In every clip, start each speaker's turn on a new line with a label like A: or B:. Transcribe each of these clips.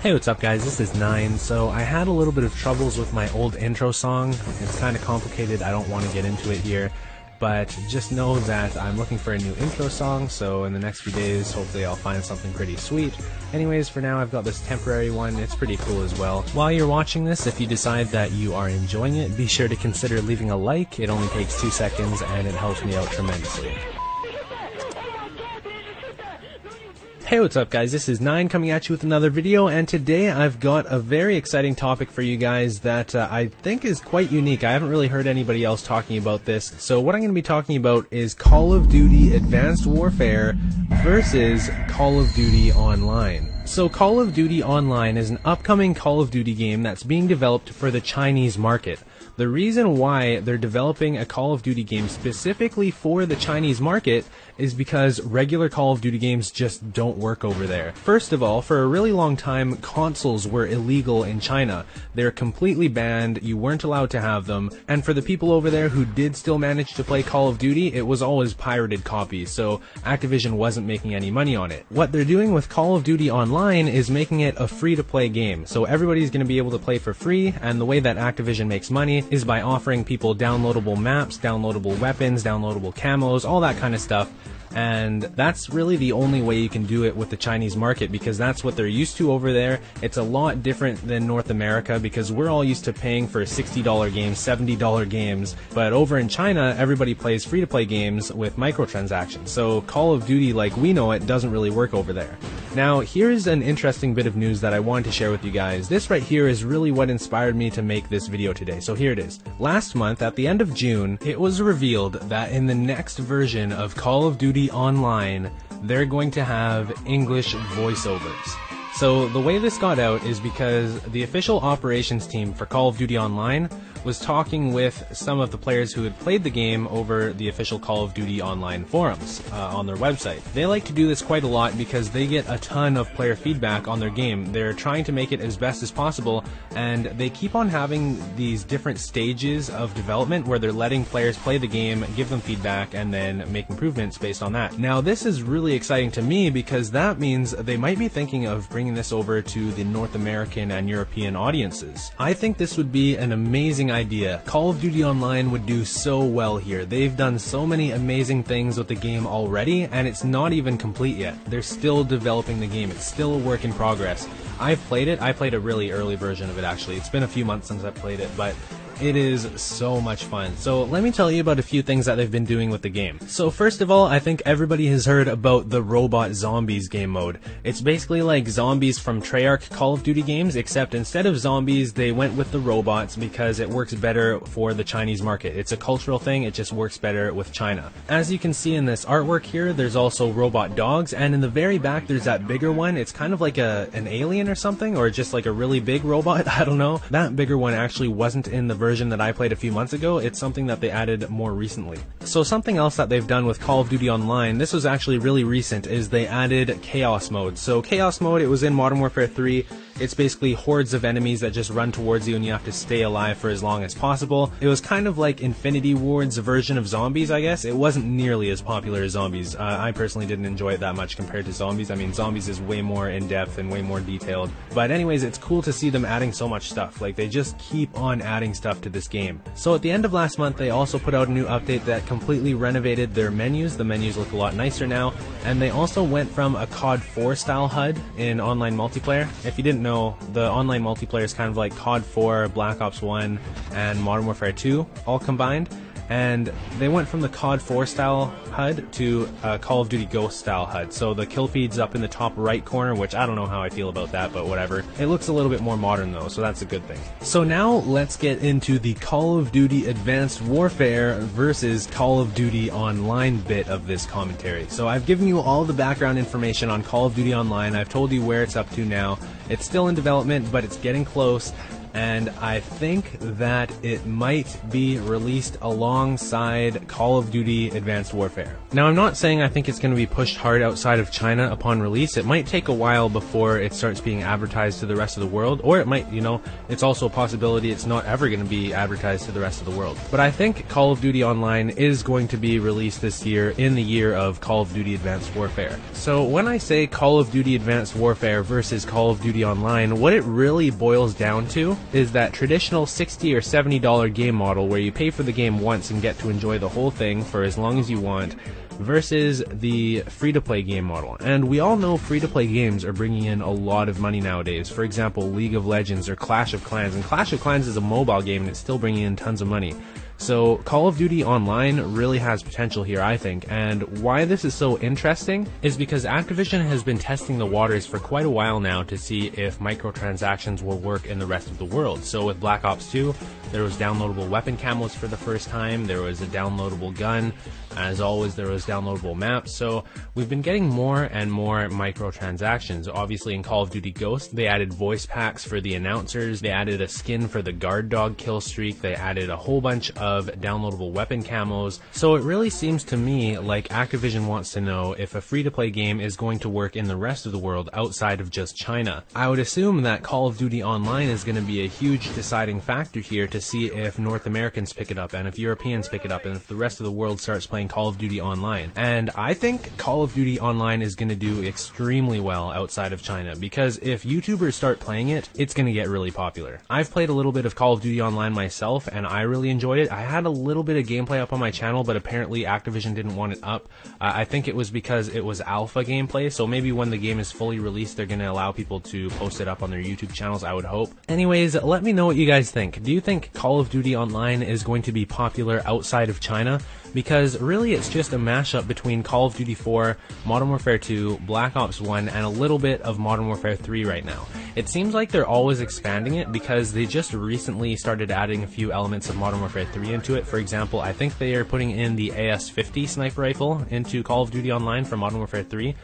A: Hey, what's up guys, this is 9. So I had a little bit of troubles with my old intro song. It's kind of complicated, I don't want to get into it here, but just know that I'm looking for a new intro song, so in the next few days hopefully I'll find something pretty sweet. Anyways, for now I've got this temporary one, it's pretty cool as well. While you're watching this, if you decide that you are enjoying it, be sure to consider leaving a like. It only takes 2 seconds and it helps me out tremendously. Hey, what's up guys, this is 9 coming at you with another video, and today I've got a very exciting topic for you guys that I think is quite unique. I haven't really heard anybody else talking about this. So what I'm going to be talking about is Call of Duty Advanced Warfare versus Call of Duty Online. So Call of Duty Online is an upcoming Call of Duty game that's being developed for the Chinese market. The reason why they're developing a Call of Duty game specifically for the Chinese market is because regular Call of Duty games just don't work over there. First of all, for a really long time, consoles were illegal in China. They're completely banned, you weren't allowed to have them, and for the people over there who did still manage to play Call of Duty, it was always pirated copies, so Activision wasn't making any money on it. What they're doing with Call of Duty Online is making it a free-to-play game, so everybody's going to be able to play for free, and the way that Activision makes money is by offering people downloadable maps, downloadable weapons, downloadable camos, all that kind of stuff. And that's really the only way you can do it with the Chinese market, because that's what they're used to over there. It's a lot different than North America, because we're all used to paying for $60 games, $70 games, but over in China, everybody plays free-to-play games with microtransactions. So Call of Duty, like we know it, doesn't really work over there. Now, here's an interesting bit of news that I wanted to share with you guys. This right here is really what inspired me to make this video today, so here it is. Last month, at the end of June, it was revealed that in the next version of Call of Duty Online, they're going to have English voiceovers. So the way this got out is because the official operations team for Call of Duty Online was talking with some of the players who had played the game over the official Call of Duty Online forums on their website. They like to do this quite a lot because they get a ton of player feedback on their game. They're trying to make it as best as possible, and they keep on having these different stages of development where they're letting players play the game, give them feedback, and then make improvements based on that. Now this is really exciting to me because that means they might be thinking of bringing this over to the North American and European audiences. I think this would be an amazing idea. Call of Duty Online would do so well here. They've done so many amazing things with the game already, and it's not even complete yet. They're still developing the game. It's still a work in progress. I've played it. I played a really early version of it actually. It's been a few months since I played it, but it is so much fun. So let me tell you about a few things that they've been doing with the game. So first of all, I think everybody has heard about the Robot Zombies game mode. It's basically like zombies from Treyarch Call of Duty games, except instead of zombies, they went with the robots because it works better for the Chinese market. It's a cultural thing, it just works better with China. As you can see in this artwork here, there's also robot dogs, and in the very back there's that bigger one. It's kind of like an alien or something, or just like a really big robot, I don't know. That bigger one actually wasn't in the version that I played a few months ago. It's something that they added more recently. So something else that they've done with Call of Duty Online, this was actually really recent, is they added Chaos Mode. So Chaos Mode, it was in Modern Warfare 3. It's basically hordes of enemies that just run towards you and you have to stay alive for as long as possible. It was kind of like Infinity Ward's version of zombies, I guess. It wasn't nearly as popular as zombies. I personally didn't enjoy it that much compared to zombies. I mean, zombies is way more in-depth and way more detailed. But anyways, it's cool to see them adding so much stuff. Like, they just keep on adding stuff to this game. So at the end of last month, they also put out a new update that completely renovated their menus. The menus look a lot nicer now. And they also went from a COD 4 style HUD in online multiplayer. If you didn't know, the online multiplayer is kind of like COD 4, Black Ops 1, and Modern Warfare 2 all combined. And they went from the COD 4 style HUD to Call of Duty Ghost style HUD. So the kill feed's up in the top right corner, which I don't know how I feel about that, but whatever. It looks a little bit more modern though, so that's a good thing. So now let's get into the Call of Duty Advanced Warfare versus Call of Duty Online bit of this commentary. So I've given you all the background information on Call of Duty Online. I've told you where it's up to now. It's still in development, but it's getting close. and I think that it might be released alongside Call of Duty Advanced Warfare. Now, I'm not saying I think it's going to be pushed hard outside of China upon release. It might take a while before it starts being advertised to the rest of the world, or it might, it's also a possibility it's not ever going to be advertised to the rest of the world. But I think Call of Duty Online is going to be released this year, in the year of Call of Duty Advanced Warfare. So when I say Call of Duty Advanced Warfare versus Call of Duty Online, what it really boils down to is that traditional $60 or $70 game model where you pay for the game once and get to enjoy the whole thing for as long as you want, versus the free-to-play game model. And we all know free-to-play games are bringing in a lot of money nowadays. For example, League of Legends or Clash of Clans. And Clash of Clans is a mobile game and it's still bringing in tons of money. So Call of Duty Online really has potential here, I think, and why this is so interesting is because Activision has been testing the waters for quite a while now to see if microtransactions will work in the rest of the world. So with Black Ops 2, there was downloadable weapon camos for the first time, there was a downloadable gun, as always there was downloadable maps, so we've been getting more and more microtransactions. Obviously in Call of Duty Ghost, they added voice packs for the announcers, they added a skin for the guard dog kill streak, they added a whole bunch of downloadable weapon camos. So it really seems to me like Activision wants to know if a free-to-play game is going to work in the rest of the world outside of just China. I would assume that Call of Duty Online is going to be a huge deciding factor here to see if North Americans pick it up and if Europeans pick it up and if the rest of the world starts playing Call of Duty Online. And I think Call of Duty Online is going to do extremely well outside of China, because if YouTubers start playing it, it's going to get really popular. I've played a little bit of Call of Duty Online myself and I really enjoyed it. I had a little bit of gameplay up on my channel, but apparently Activision didn't want it up. I think it was because it was alpha gameplay, so maybe when the game is fully released they're going to allow people to post it up on their YouTube channels, I would hope. Anyways, let me know what you guys think. Do you think Call of Duty Online is going to be popular outside of China? Because really it's just a mashup between Call of Duty 4, Modern Warfare 2, Black Ops 1, and a little bit of Modern Warfare 3 right now. It seems like they're always expanding it because they just recently started adding a few elements of Modern Warfare 3 into it. For example, I think they are putting in the AS-50 sniper rifle into Call of Duty Online for Modern Warfare 3.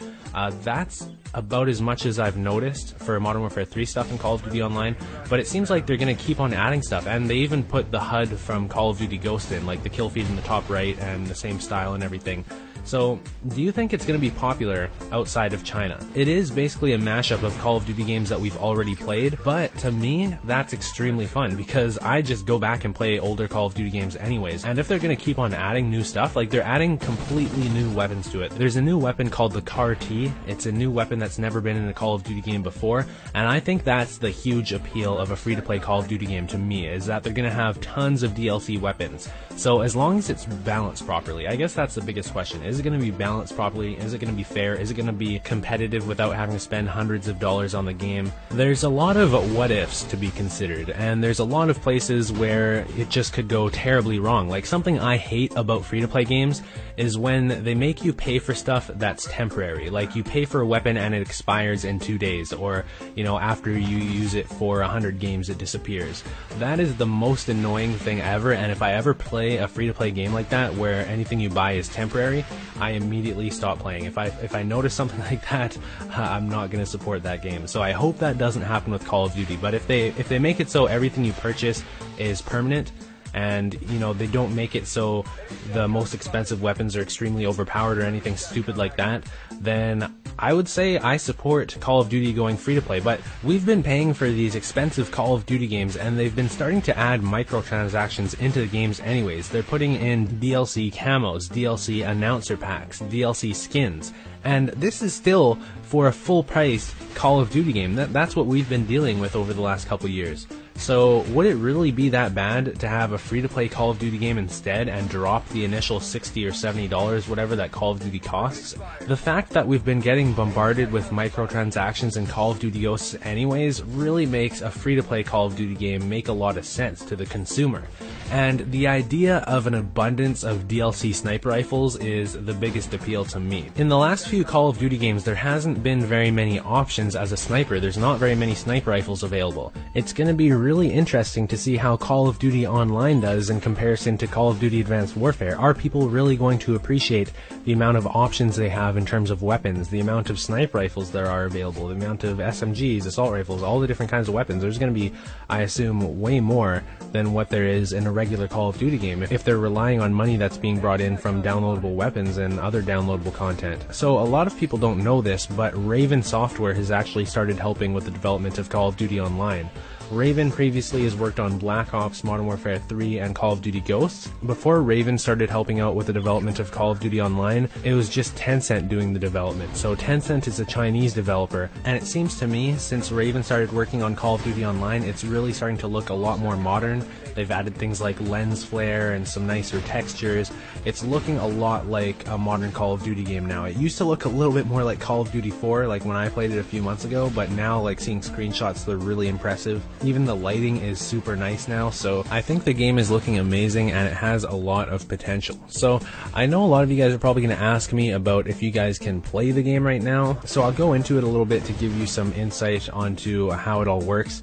A: That's about as much as I've noticed for Modern Warfare 3 stuff in Call of Duty Online, but it seems like they're going to keep on adding stuff, and they even put the HUD from Call of Duty Ghost in, like the kill feed in the top right and the same style and everything. So, do you think it's going to be popular outside of China? It is basically a mashup of Call of Duty games that we've already played, but to me, that's extremely fun because I just go back and play older Call of Duty games anyways. And if they're going to keep on adding new stuff, like they're adding completely new weapons to it. There's a new weapon called the CAR-T. It's a new weapon that's never been in a Call of Duty game before, and I think that's the huge appeal of a free-to-play Call of Duty game to me, is that they're going to have tons of DLC weapons. So as long as it's balanced properly, I guess that's the biggest question. Is it going to be balanced properly? Is it going to be fair? Is it going to be competitive without having to spend hundreds of dollars on the game? There's a lot of what-ifs to be considered, and there's a lot of places where it just could go terribly wrong. Like, something I hate about free-to-play games is when they make you pay for stuff that's temporary. Like, you pay for a weapon and it expires in 2 days, or, after you use it for 100 games it disappears. That is the most annoying thing ever, and if I ever play a free-to-play game like that where anything you buy is temporary, I immediately stop playing. If I notice something like that, I'm not going to support that game. So I hope that doesn't happen with Call of Duty, but if they make it so everything you purchase is permanent, and they don't make it so the most expensive weapons are extremely overpowered or anything stupid like that, then I would say I support Call of Duty going free to play. But we've been paying for these expensive Call of Duty games, and they've been starting to add microtransactions into the games anyways. They're putting in DLC camos, DLC announcer packs, DLC skins, and this is still for a full price Call of Duty game. That's what we've been dealing with over the last couple years. So would it really be that bad to have a free-to-play Call of Duty game instead and drop the initial $60 or $70, whatever that Call of Duty costs? The fact that we've been getting bombarded with microtransactions in Call of Duty Ghosts anyways really makes a free-to-play Call of Duty game make a lot of sense to the consumer. And the idea of an abundance of DLC sniper rifles is the biggest appeal to me. In the last few Call of Duty games, there hasn't been very many options as a sniper. There's not very many sniper rifles available. It's going to be really really interesting to see how Call of Duty Online does in comparison to Call of Duty Advanced Warfare. Are people really going to appreciate the amount of options they have in terms of weapons, the amount of sniper rifles there are available, the amount of SMGs, assault rifles, all the different kinds of weapons? There's going to be, I assume, way more than what there is in a regular Call of Duty game if they're relying on money that's being brought in from downloadable weapons and other downloadable content. So a lot of people don't know this, but Raven Software has actually started helping with the development of Call of Duty Online. Raven previously has worked on Black Ops, Modern Warfare 3, and Call of Duty Ghosts. Before Raven started helping out with the development of Call of Duty Online, it was just Tencent doing the development. So Tencent is a Chinese developer, and it seems to me, since Raven started working on Call of Duty Online, it's really starting to look a lot more modern. They've added things like lens flare and some nicer textures. It's looking a lot like a modern Call of Duty game now. It used to look a little bit more like Call of Duty 4, like when I played it a few months ago, but now, like, seeing screenshots, they're really impressive. Even the lighting is super nice now, so I think the game is looking amazing and it has a lot of potential. So I know a lot of you guys are probably going to ask me about if you guys can play the game right now, so I'll go into it a little bit to give you some insight onto how it all works.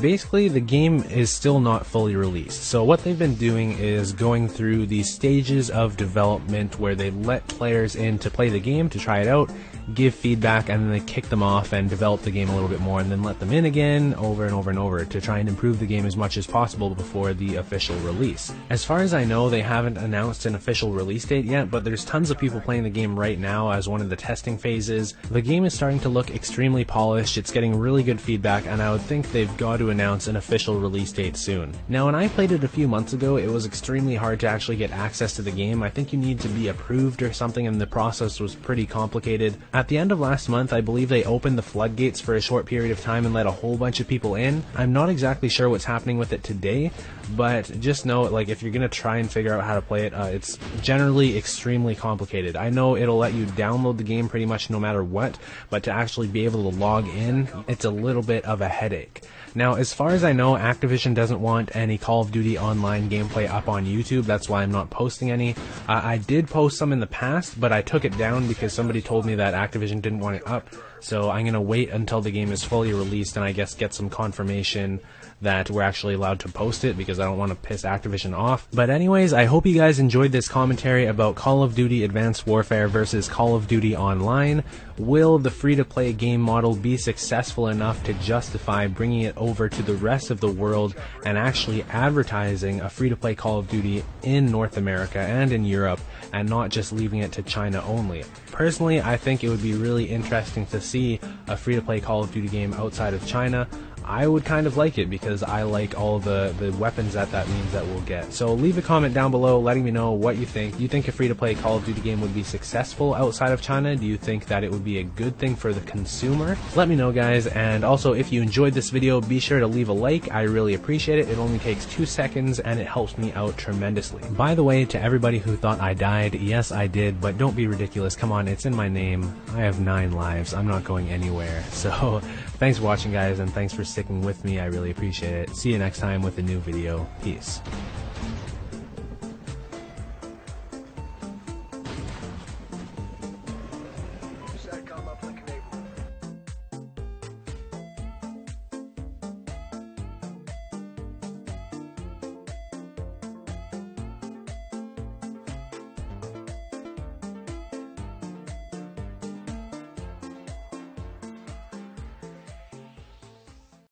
A: Basically, the game is still not fully released. So what they've been doing is going through these stages of development where they let players in to play the game, to try it out, give feedback, and then they kick them off and develop the game a little bit more, and then let them in again over and over and over to try and improve the game as much as possible before the official release. As far as I know, they haven't announced an official release date yet, but there's tons of people playing the game right now as one of the testing phases. The game is starting to look extremely polished, it's getting really good feedback, and I would think they've got to announce an official release date soon. Now, when I played it a few months ago, it was extremely hard to actually get access to the game. I think you need to be approved or something, and the process was pretty complicated. At the end of last month, I believe they opened the floodgates for a short period of time and let a whole bunch of people in. I'm not exactly sure what's happening with it today, but just know, like, if you're gonna try and figure out how to play it, it's generally extremely complicated. I know it'll let you download the game pretty much no matter what, but to actually be able to log in, it's a little bit of a headache. Now, as far as I know, Activision doesn't want any Call of Duty Online gameplay up on YouTube. That's why I'm not posting any. I did post some in the past, but I took it down because somebody told me that Activision didn't want it up. So I'm going to wait until the game is fully released and I guess get some confirmation that we're actually allowed to post it, because I don't want to piss Activision off. But anyways, I hope you guys enjoyed this commentary about Call of Duty Advanced Warfare versus Call of Duty Online. Will the free-to-play game model be successful enough to justify bringing it over to the rest of the world and actually advertising a free-to-play Call of Duty in North America and in Europe, and not just leaving it to China only? Personally, I think it would be really interesting to see a free-to-play Call of Duty game outside of China. I would kind of like it because I like all the weapons that means that we'll get. So leave a comment down below letting me know what you think. Do you think a free-to-play Call of Duty game would be successful outside of China? Do you think that it would be a good thing for the consumer? Let me know, guys. And also, if you enjoyed this video, be sure to leave a like. I really appreciate it. It only takes 2 seconds and it helps me out tremendously. By the way, to everybody who thought I died, yes, I did, but don't be ridiculous. Come on, it's in my name. I have 9 lives. I'm not going anywhere. So thanks for watching, guys, and thanks for sticking with me. I really appreciate it. See you next time with a new video. Peace.